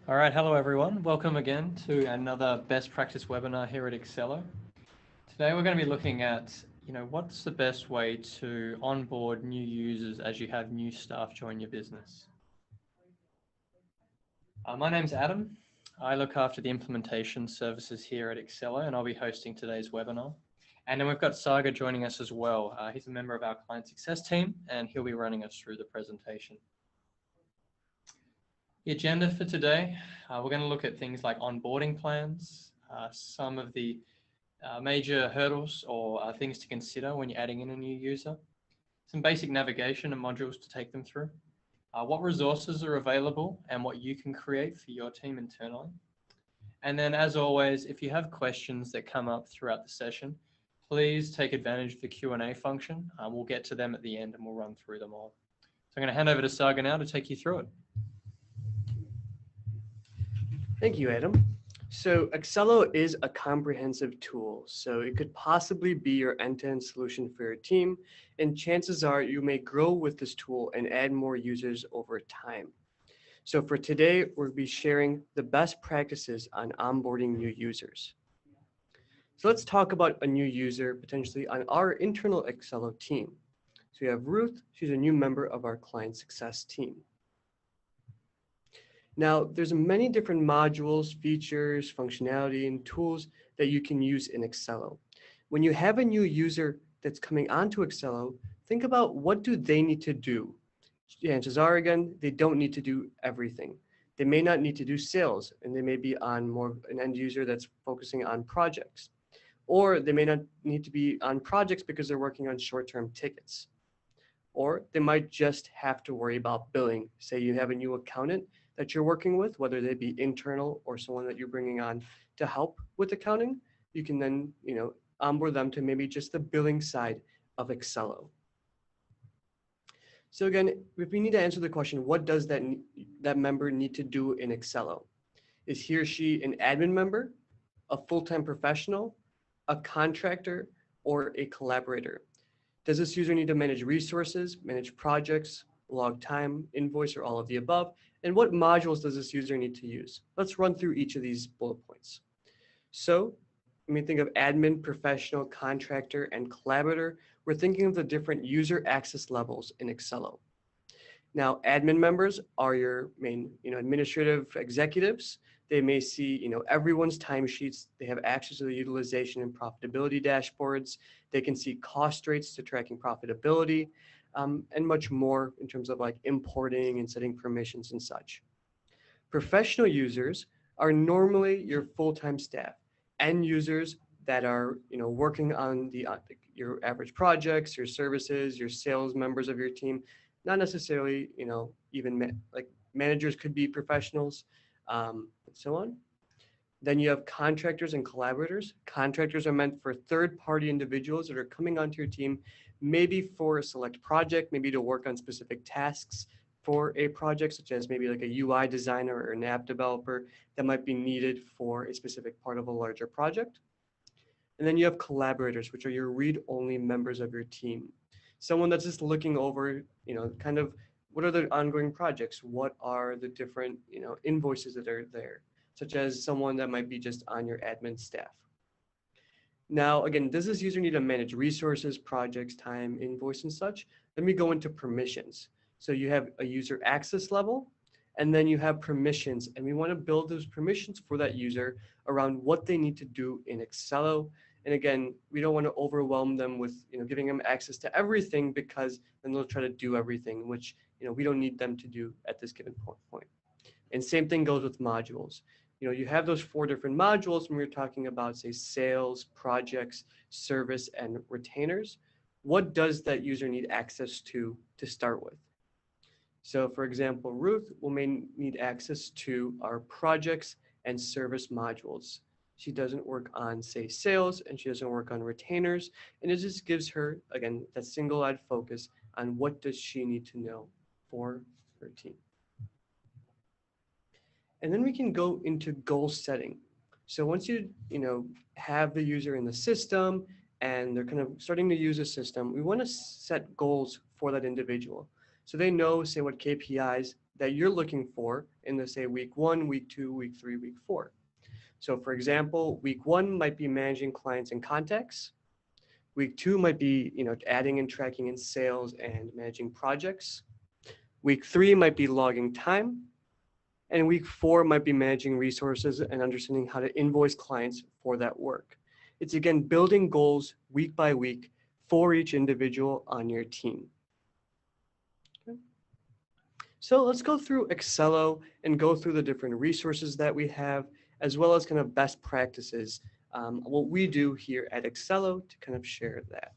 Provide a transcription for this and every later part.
All right, hello everyone. Welcome again to another best practice webinar here at Accelo. Today we're going to be looking at, what's the best way to onboard new users as you have new staff join your business. My name's Adam. I look after the implementation services here at Accelo, and I'll be hosting today's webinar. And then we've got Saga joining us as well. He's a member of our client success team, and he'll be running us through the presentation. The agenda for today, we're going to look at things like onboarding plans, some of the major hurdles or things to consider when you're adding in a new user, some basic navigation and modules to take them through, what resources are available and what you can create for your team internally. And then as always, if you have questions that come up throughout the session, please take advantage of the Q&A function. We'll get to them at the end and we'll run through them all. So I'm going to hand over to Saga now to take you through it. Thank you, Adam. So Accelo is a comprehensive tool, so it could possibly be your end-to-end solution for your team, and chances are you may grow with this tool and add more users over time. So for today, we'll be sharing the best practices on onboarding new users. So let's talk about a new user potentially on our internal Accelo team. So we have Ruth, she's a new member of our client success team. Now, there's many different modules, features, functionality, and tools that you can use in Accelo. When you have a new user that's coming onto Accelo, think about what do they need to do. Chances are, again, they don't need to do everything. They may not need to do sales, and they may be on more of an end user that's focusing on projects. Or they may not need to be on projects because they're working on short-term tickets. Or they might just have to worry about billing. Say you have a new accountant that you're working with, whether they be internal or someone that you're bringing on to help with accounting, you can then, onboard them to maybe just the billing side of Accelo. So again, if we need to answer the question, what does that member need to do in Accelo? Is he or she an admin member, a full-time professional, a contractor, or a collaborator? Does this user need to manage resources, manage projects, log time, invoice, or all of the above? And what modules does this user need to use? Let's run through each of these bullet points. So when we think of admin, professional, contractor, and collaborator, we're thinking of the different user access levels in Accelo. Now, admin members are your main, administrative executives. They may see, everyone's timesheets. They have access to the utilization and profitability dashboards. They can see cost rates to tracking profitability. And much more in terms of like importing and setting permissions and such. Professional users are normally your full-time staff, end users that are working on your average projects, your services, your sales members of your team. Not necessarily even like managers could be professionals, and so on. Then you have contractors and collaborators. Contractors are meant for third-party individuals that are coming onto your team, maybe for a select project, maybe to work on specific tasks for a project, such as maybe like a UI designer or an app developer that might be needed for a specific part of a larger project. And then you have collaborators, which are your read-only members of your team. Someone that's just looking over, kind of what are the ongoing projects? What are the different, invoices that are there? Such as someone that might be just on your admin staff. Now, again, does this user need to manage resources, projects, time, invoice, and such? Then we go into permissions. So you have a user access level, and then you have permissions, and we want to build those permissions for that user around what they need to do in Accelo. And again, we don't want to overwhelm them with giving them access to everything, because then they'll try to do everything, which we don't need them to do at this given point. And same thing goes with modules. You have those 4 different modules when we're talking about, say, sales, projects, service, and retainers. What does that user need access to start with? So for example, Ruth may need access to our projects and service modules. She doesn't work on, say, sales, and she doesn't work on retainers. And it just gives her, again, that single-eyed focus on what does she need to know for her team. And then we can go into goal setting. So once you have the user in the system and they're kind of starting to use the system, we want to set goals for that individual. So they know, say, what KPIs that you're looking for in the, say, week 1, week 2, week 3, week 4. So for example, week 1 might be managing clients and contacts. Week 2 might be, adding and tracking in sales and managing projects. Week 3 might be logging time. And week 4 might be managing resources and understanding how to invoice clients for that work. It's again, building goals week by week for each individual on your team. Okay. So let's go through Accelo and go through the different resources that we have, as well as kind of best practices, what we do here at Accelo to kind of share that.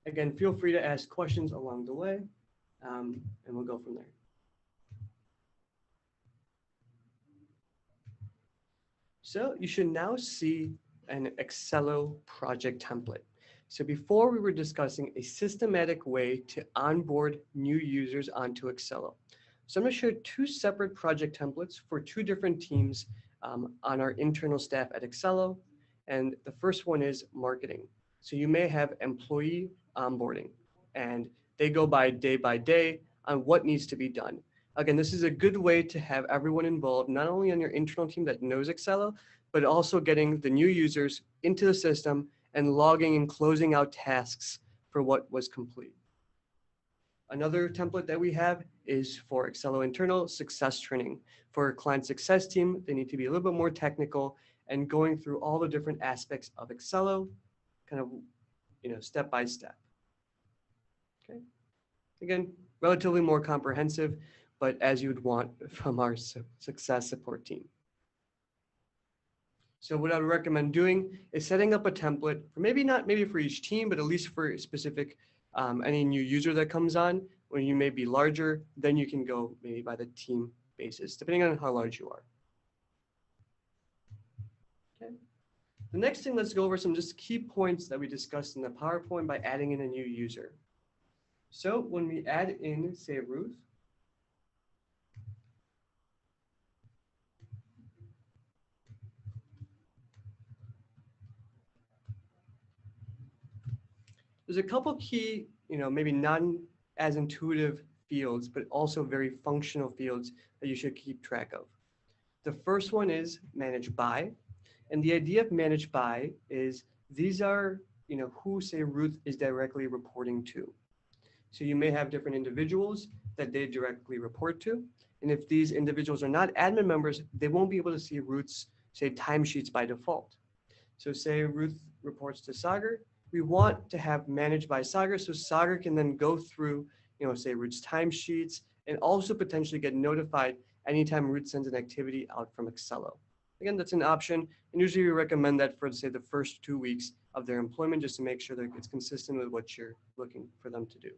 Again, feel free to ask questions along the way, and we'll go from there. So you should now see an Accelo project template. So before we were discussing a systematic way to onboard new users onto Accelo. So I'm going to share 2 separate project templates for 2 different teams on our internal staff at Accelo. And the first one is marketing. So you may have employee onboarding, and they go by day on what needs to be done. Again, this is a good way to have everyone involved, not only on your internal team that knows Accelo, but also getting the new users into the system and logging and closing out tasks for what was complete. Another template that we have is for Accelo internal success training. For a client success team, they need to be a little bit more technical and going through all the different aspects of Accelo, kind of, step by step. Okay. Again, relatively more comprehensive, but as you would want from our success support team. So what I would recommend doing is setting up a template for maybe for each team, but at least for a specific, any new user that comes on. When you may be larger, then you can go maybe by the team basis, depending on how large you are. Okay. The next thing, let's go over some just key points that we discussed in the PowerPoint by adding in a new user. So when we add in, say, Ruth, there's a couple key, maybe not as intuitive fields, but also very functional fields that you should keep track of. The first one is manage by. And the idea of manage by is these are, who, say, Ruth is directly reporting to. So you may have different individuals that they directly report to. And if these individuals are not admin members, they won't be able to see Ruth's, say, timesheets by default. So say Ruth reports to Sagar. We want to have managed by Sagar, so Sagar can then go through, say Ruth's timesheets and also potentially get notified anytime Ruth sends an activity out from Accelo. Again, that's an option, and usually we recommend that for, say, the first 2 weeks of their employment, just to make sure that it's consistent with what you're looking for them to do.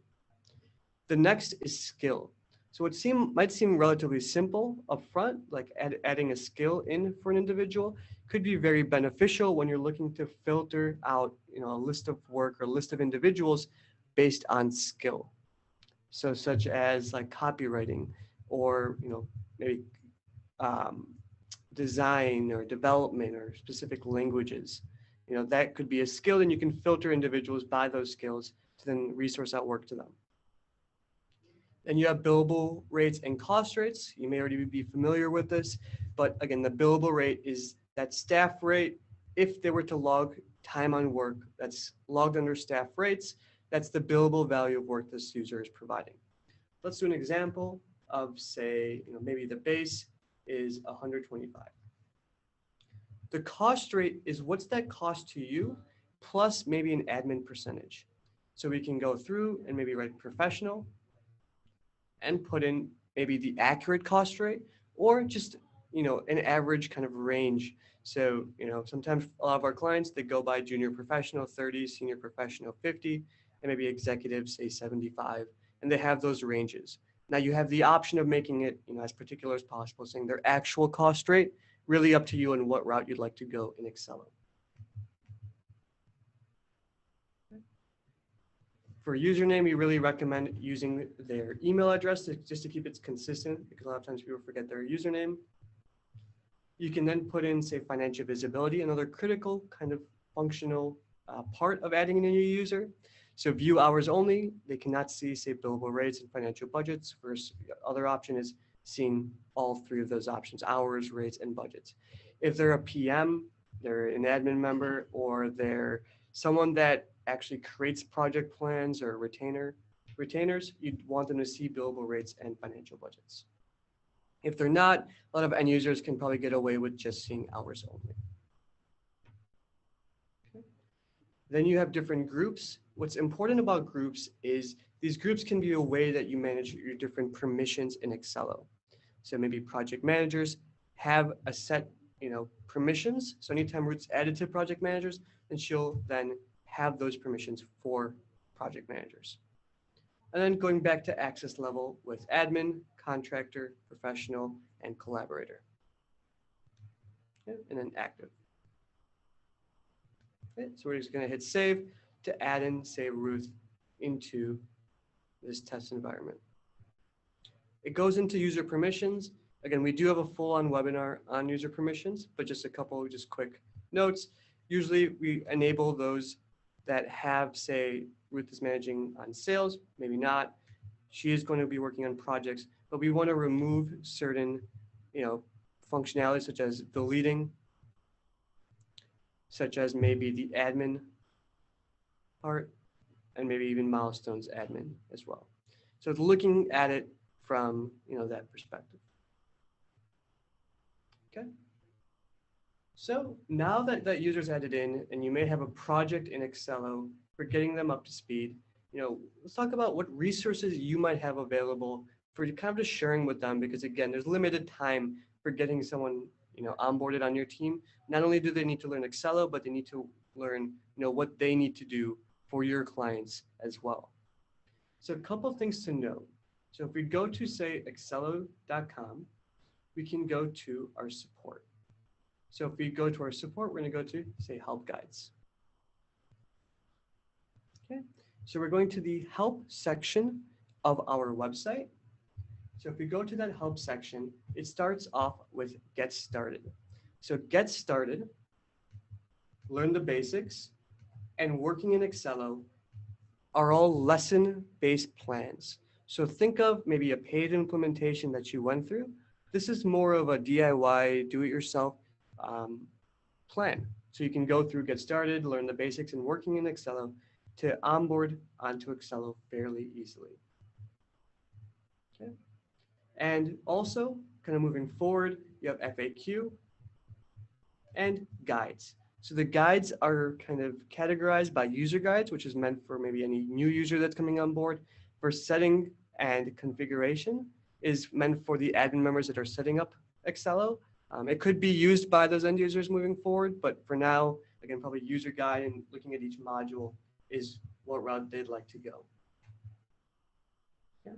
The next is skill. So what might seem relatively simple upfront, like adding a skill in for an individual, could be very beneficial when you're looking to filter out, a list of work or list of individuals based on skill. So such as like copywriting or, maybe design or development or specific languages. That could be a skill, and you can filter individuals by those skills to then resource out work to them. Then you have billable rates and cost rates. You may already be familiar with this, but again, the billable rate is that staff rate. If they were to log time on work, that's logged under staff rates. That's the billable value of work this user is providing. Let's do an example of, say, maybe the base is 125. The cost rate is what's that cost to you plus maybe an admin percentage. So we can go through and maybe write professional and put in maybe the accurate cost rate or just, an average kind of range. So, sometimes a lot of our clients, they go by junior professional 30, senior professional 50, and maybe executives say 75, and they have those ranges. Now you have the option of making it, as particular as possible, saying their actual cost rate, really up to you and what route you'd like to go in Accelo. For username, we really recommend using their email address just to keep it consistent, because a lot of times people forget their username. You can then put in, say, financial visibility, another critical kind of functional part of adding in a new user. So view hours only, they cannot see, say, billable rates and financial budgets. Versus the other option is seeing all three of those options, hours, rates, and budgets. If they're a PM, they're an admin member, or they're someone that actually creates project plans or retainers, you'd want them to see billable rates and financial budgets. If they're not, a lot of end users can probably get away with just seeing hours only. Okay. Then you have different groups. What's important about groups is these groups can be a way that you manage your different permissions in Accelo. So maybe project managers have a set, permissions. So anytime Ruth's added to project managers, then she'll then have those permissions for project managers. And then going back to access level with admin, contractor, professional, and collaborator. Okay, and then active. Okay, so we're just going to hit save to add in, say, Ruth into this test environment. It goes into user permissions. Again, we do have a full-on webinar on user permissions, but just a couple just quick notes. Usually we enable those that have, say, Ruth is managing on sales, maybe not. She is going to be working on projects, but we want to remove certain, functionalities such as deleting, such as maybe the admin part, and maybe even milestones admin as well. So it's looking at it from, that perspective. Okay. So now that user's added in, and you may have a project in Accelo for getting them up to speed, let's talk about what resources you might have available for kind of just sharing with them, because again, there's limited time for getting someone, onboarded on your team. Not only do they need to learn Accelo, but they need to learn, what they need to do for your clients as well. So a couple of things to know. So if we go to, say, accelo.com, we can go to our support. So if we go to our support, we're going to go to, say, help guides. Okay, so we're going to the help section of our website. So if we go to that help section, it starts off with get started. So get started, learn the basics, and working in Accelo are all lesson-based plans. So think of maybe a paid implementation that you went through. This is more of a DIY, do-it-yourself plan. So you can go through, get started, learn the basics, and working in Accelo to onboard onto Accelo fairly easily. Okay. And also, kind of moving forward, you have FAQ and guides. So the guides are kind of categorized by user guides, which is meant for maybe any new user that's coming on board. For setting and configuration is meant for the admin members that are setting up Accelo. It could be used by those end users moving forward, but for now, again, probably user guide and looking at each module is what route they'd like to go. Yeah.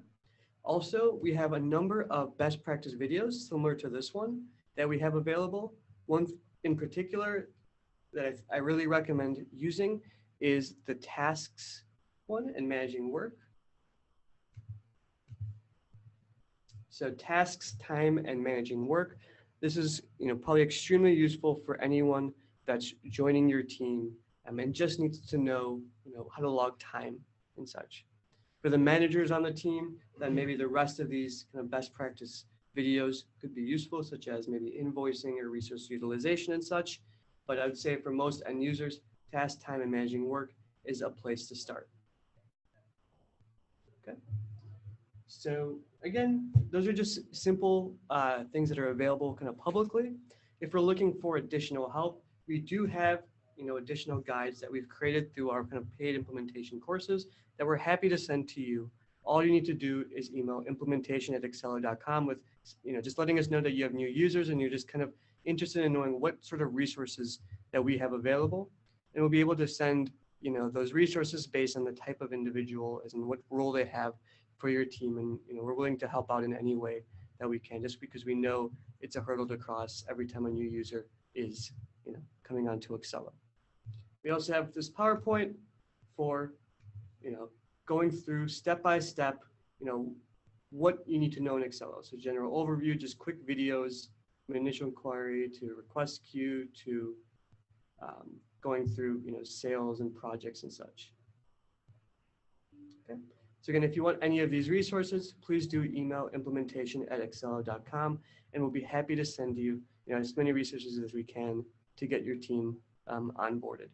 Also, we have a number of best practice videos similar to this one that we have available. One in particular that I really recommend using is the tasks one and managing work. So tasks, time, and managing work. This is probably extremely useful for anyone that's joining your team and just needs to know how to log time and such. For the managers on the team, then maybe the rest of these kind of best practice videos could be useful, such as maybe invoicing or resource utilization and such. But I would say for most end users, task, time, and managing work is a place to start. Okay. So again, those are just simple things that are available kind of publicly. If we're looking for additional help, we do have additional guides that we've created through our kind of paid implementation courses that we're happy to send to you. All you need to do is email implementation@accelo.com with just letting us know that you have new users and you're just kind of interested in knowing what sort of resources that we have available. And we'll be able to send those resources based on the type of individual and what role they have for your team. And we're willing to help out in any way that we can, just because we know it's a hurdle to cross every time a new user is coming onto Accelo. We also have this PowerPoint for going through step by step what you need to know in Accelo. So general overview, just quick videos from initial inquiry to request queue to going through sales and projects and such. So again, if you want any of these resources, please do email implementation@accelo.com, and we'll be happy to send you, as many resources as we can to get your team onboarded.